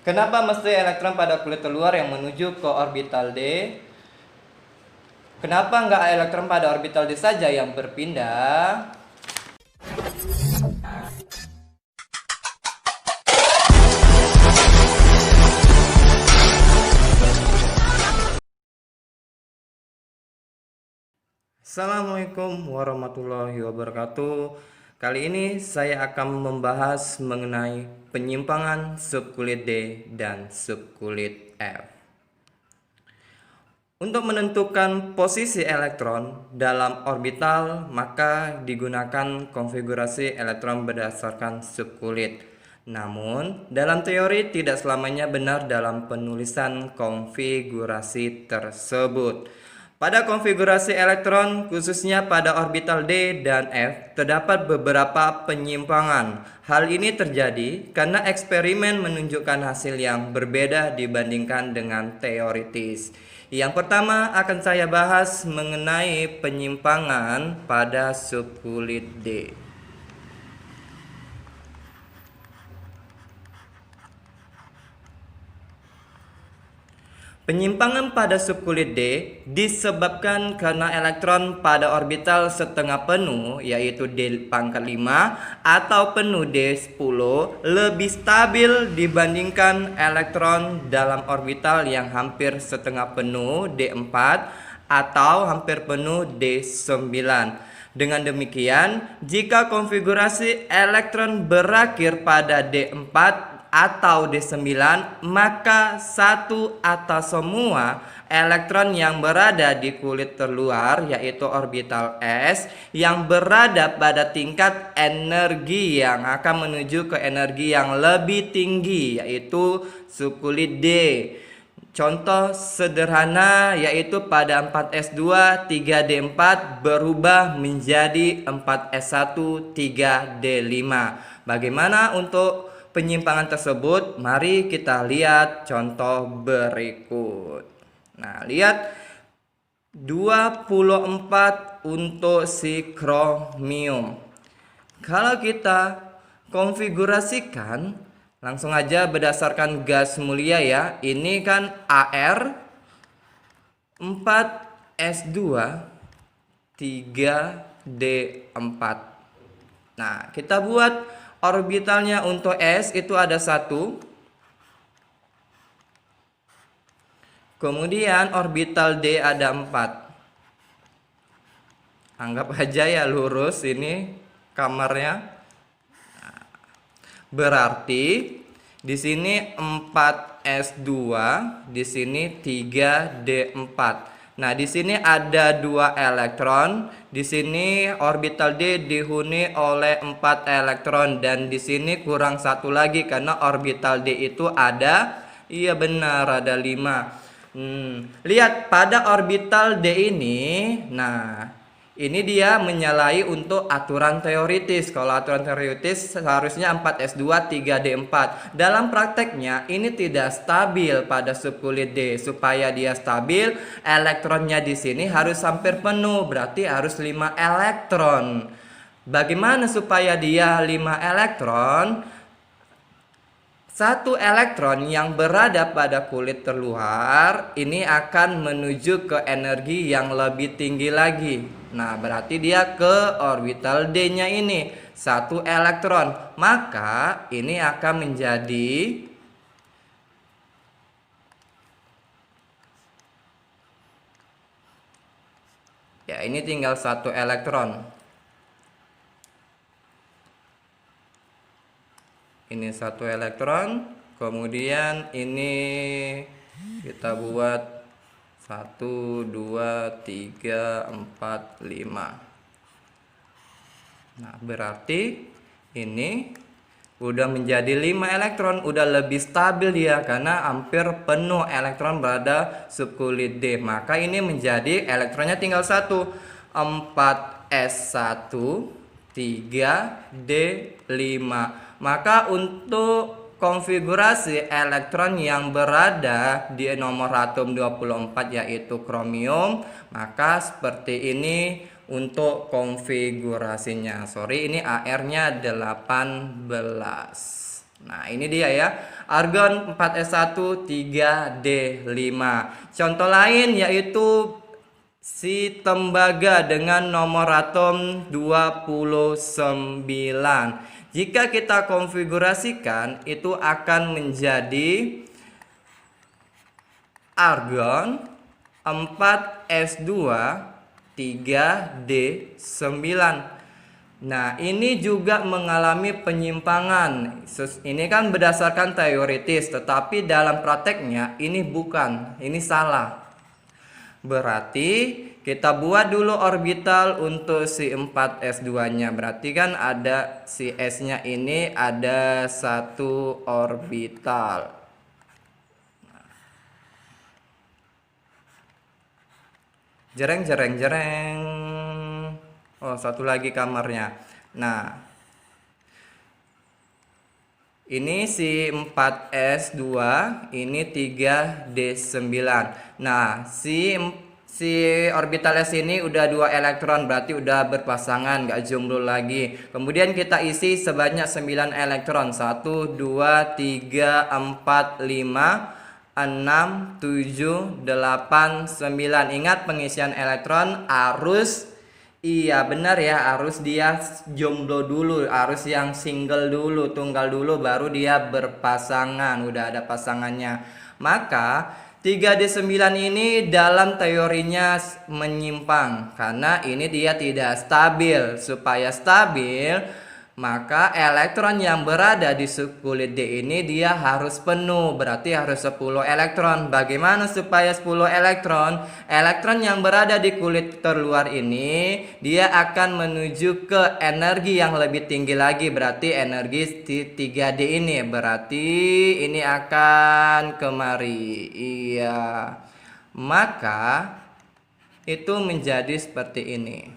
Kenapa mesti elektron pada kulit terluar yang menuju ke orbital D? Kenapa nggak elektron pada orbital D saja yang berpindah? Assalamualaikum warahmatullahi wabarakatuh. Kali ini saya akan membahas mengenai penyimpangan subkulit D dan subkulit F. Untuk menentukan posisi elektron dalam orbital, maka digunakan konfigurasi elektron berdasarkan subkulit. Namun, dalam teori tidak selamanya benar dalam penulisan konfigurasi tersebut. Pada konfigurasi elektron, khususnya pada orbital D dan F, terdapat beberapa penyimpangan. Hal ini terjadi karena eksperimen menunjukkan hasil yang berbeda dibandingkan dengan teoritis. Yang pertama akan saya bahas mengenai penyimpangan pada subkulit D. Penyimpangan pada subkulit D disebabkan karena elektron pada orbital setengah penuh, yaitu D pangkat 5 atau penuh D10 lebih stabil dibandingkan elektron dalam orbital yang hampir setengah penuh D4 atau hampir penuh D9. Dengan demikian, jika konfigurasi elektron berakhir pada D4 atau D9, maka satu atau semua elektron yang berada di kulit terluar, yaitu orbital S, yang berada pada tingkat energi yang akan menuju ke energi yang lebih tinggi, yaitu subkulit D. Contoh sederhana yaitu pada 4S2 3D4 berubah menjadi 4S1 3D5. Bagaimana untuk penyimpangan tersebut? Mari kita lihat contoh berikut. Nah, lihat 24 untuk si kromium. Kalau kita konfigurasikan langsung aja berdasarkan gas mulia ya. Ini kan AR 4S2 3D4. Nah, kita buat orbitalnya untuk S itu ada 1. Kemudian orbital D ada 4. Anggap aja ya lurus ini kamarnya. Berarti di sini 4S2, di sini 3D4. Nah, di sini ada 2 elektron, di sini orbital D dihuni oleh 4 elektron dan di sini kurang 1 lagi karena orbital D itu ada, iya benar ada 5. Lihat pada orbital D ini, nah ini dia menyalahi untuk aturan teoritis. Kalau aturan teoritis seharusnya 4S2 3D4. Dalam prakteknya ini tidak stabil pada subkulit D. Supaya dia stabil, elektronnya di sini harus hampir penuh, berarti harus 5 elektron. Bagaimana supaya dia 5 elektron? 1 elektron yang berada pada kulit terluar ini akan menuju ke energi yang lebih tinggi lagi. Nah, berarti dia ke orbital D-nya ini 1 elektron. Maka ini akan menjadi ya ini tinggal 1 elektron. Ini 1 elektron, kemudian ini kita buat 1, 2, 3, 4, 5. Nah, berarti ini udah menjadi 5 elektron, udah lebih stabil dia karena hampir penuh elektron berada subkulit D. Maka ini menjadi elektronnya tinggal 1, 4S1 3D5. Maka untuk konfigurasi elektron yang berada di nomor atom 24 yaitu kromium, maka seperti ini untuk konfigurasinya. Sorry, ini AR-nya 18. Nah, ini dia ya. argon 4s1 3d5. Contoh lain yaitu si tembaga dengan nomor atom 29. Jika kita konfigurasikan, itu akan menjadi argon 4s2 3d9. Nah, ini juga mengalami penyimpangan. Ini kan berdasarkan teoritis, tetapi dalam prakteknya ini bukan, ini salah. Berarti kita buat dulu orbital untuk si 4s2-nya. Berarti kan ada si S-nya ini ada satu orbital. Jereng jereng jereng. Oh, satu lagi kamarnya. Nah, ini si 4s2, ini 3d9. Nah, si orbital S ini udah 2 elektron, berarti udah berpasangan, nggak jomblo lagi. Kemudian kita isi sebanyak 9 elektron. 1, 2, 3, 4, 5, 6, 7, 8, 9. Ingat pengisian elektron harus, iya benar ya, harus dia jomblo dulu, harus yang single dulu, tunggal dulu, baru dia berpasangan, udah ada pasangannya. Maka 3D9 ini dalam teorinya menyimpang, karena ini dia tidak stabil. Supaya stabil, maka elektron yang berada di subkulit D ini dia harus penuh, berarti harus 10 elektron. Bagaimana supaya 10 elektron? Elektron yang berada di kulit terluar ini dia akan menuju ke energi yang lebih tinggi lagi, berarti energi 3D ini. Berarti ini akan kemari. Iya. Maka itu menjadi seperti ini.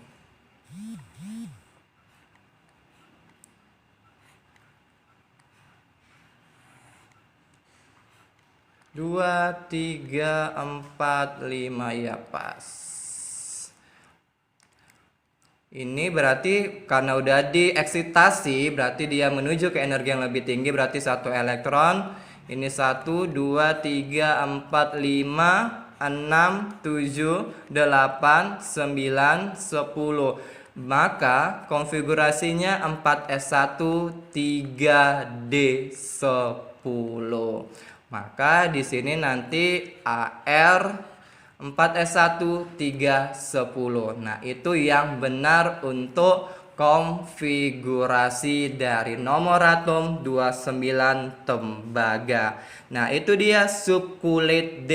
2, 3, 4, 5, ya pas. Ini berarti karena udah dieksitasi, berarti dia menuju ke energi yang lebih tinggi, berarti 1 elektron. Ini 1, 2, 3, 4, 5, 6, 7, 8, 9, 10. Maka konfigurasinya 4s1 3d10. Maka di sini nanti AR 4s1 310. Nah, itu yang benar untuk konfigurasi dari nomor atom 29 tembaga. Nah, itu dia subkulit D.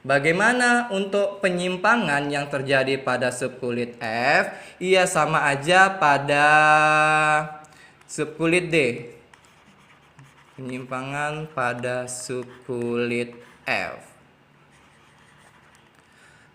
Bagaimana untuk penyimpangan yang terjadi pada subkulit F? Ia sama aja pada subkulit D. Penyimpangan pada subkulit F.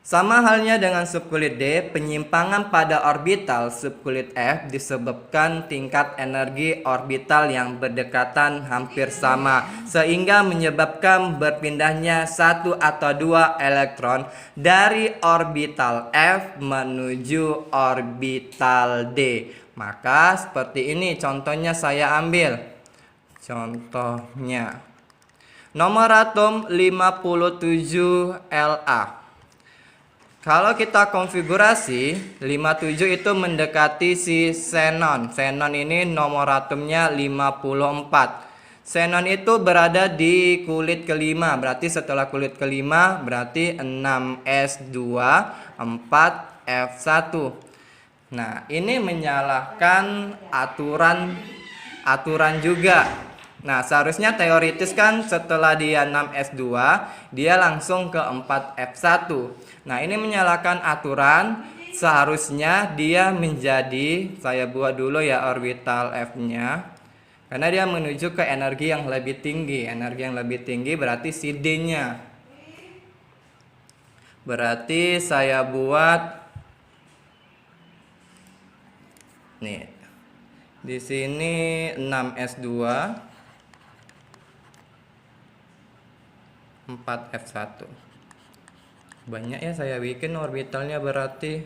Sama halnya dengan subkulit D, penyimpangan pada orbital subkulit F disebabkan tingkat energi orbital yang berdekatan hampir sama, sehingga menyebabkan berpindahnya 1 atau 2 elektron dari orbital F menuju orbital D. Maka seperti ini contohnya saya ambil. Contohnya nomor atom 57 La. Kalau kita konfigurasi 57 itu mendekati si xenon. Xenon ini nomor atomnya 54. Xenon itu berada di kulit kelima, berarti setelah kulit kelima berarti 6s2 4f1. Nah, ini menyalahkan aturan juga. Nah, seharusnya teoritis kan setelah dia 6s2 dia langsung ke 4f1. Nah, ini menyalahkan aturan. Seharusnya dia menjadi, saya buat dulu ya orbital F-nya, karena dia menuju ke energi yang lebih tinggi. Energi yang lebih tinggi berarti si D-nya. Berarti saya buat nih. Di sini 6s2 4f1. Banyak ya saya bikin orbitalnya berarti.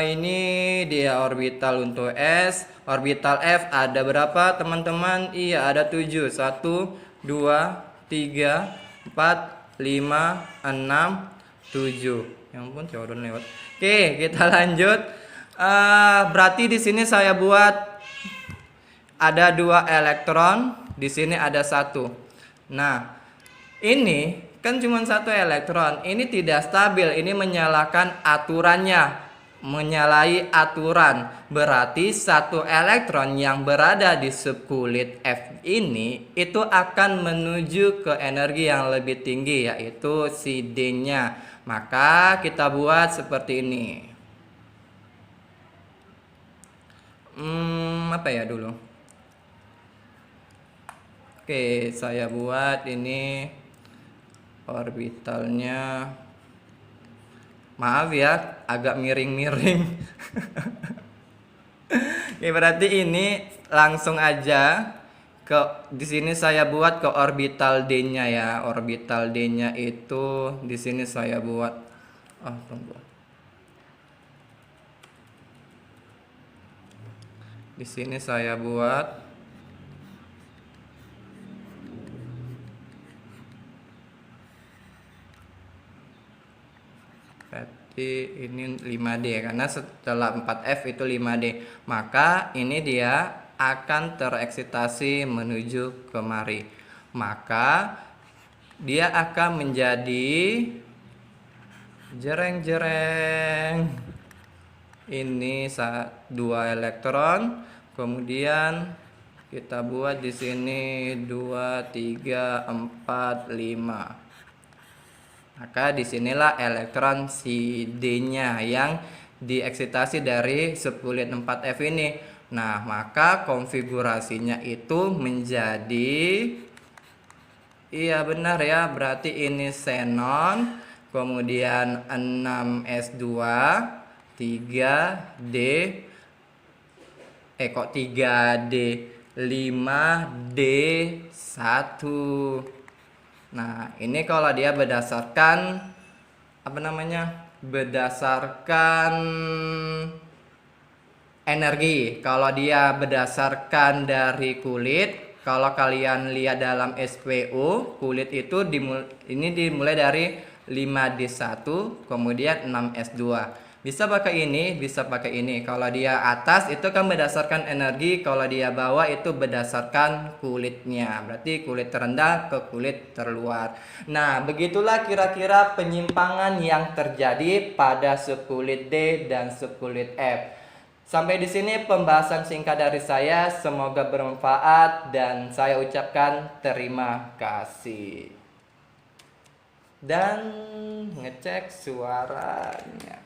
Ini dia orbital untuk S. Orbital F ada berapa teman-teman? Iya, ada 7. 1, 2, 3, 4, 5, 6, 7. Ya ampun, coba lewat. Oke, kita lanjut. Berarti di sini saya buat ada 2 elektron, di sini ada 1. Nah, ini kan cuma 1 elektron. Ini tidak stabil. Ini menyalakan aturannya. Menyalahi aturan. Berarti 1 elektron yang berada di subkulit F ini itu akan menuju ke energi yang lebih tinggi, yaitu si D-nya. Maka kita buat seperti ini. Apa ya dulu? Oke, saya buat ini orbitalnya. Maaf ya, agak miring-miring. Oke, berarti ini langsung aja di sini saya buat ke orbital D-nya ya. Orbital D-nya itu di sini saya buat. Tunggu. Di sini saya buat ini 5D karena setelah 4F itu 5D. Maka ini dia akan tereksitasi menuju kemari. Maka dia akan menjadi jereng-jereng. Ini 2 elektron. Kemudian kita buat di sini 2, 3, 4, 5. Maka disinilah elektron si D-nya yang dieksitasi dari subkulit 4F ini. Nah, maka konfigurasinya itu menjadi, iya benar ya, berarti ini xenon, kemudian 6s2, 3D, kok 3D, 5D1. Nah, ini kalau dia berdasarkan berdasarkan energi. Kalau dia berdasarkan dari kulit, kalau kalian lihat dalam SPU, kulit itu dimulai dari 5D1, kemudian 6S2. Bisa pakai ini, bisa pakai ini. Kalau dia atas itu kan berdasarkan energi, kalau dia bawah itu berdasarkan kulitnya. Berarti kulit terendah ke kulit terluar. Nah, begitulah kira-kira penyimpangan yang terjadi pada subkulit D dan subkulit F. Sampai di sini pembahasan singkat dari saya. Semoga bermanfaat dan saya ucapkan terima kasih. Dan ngecek suaranya.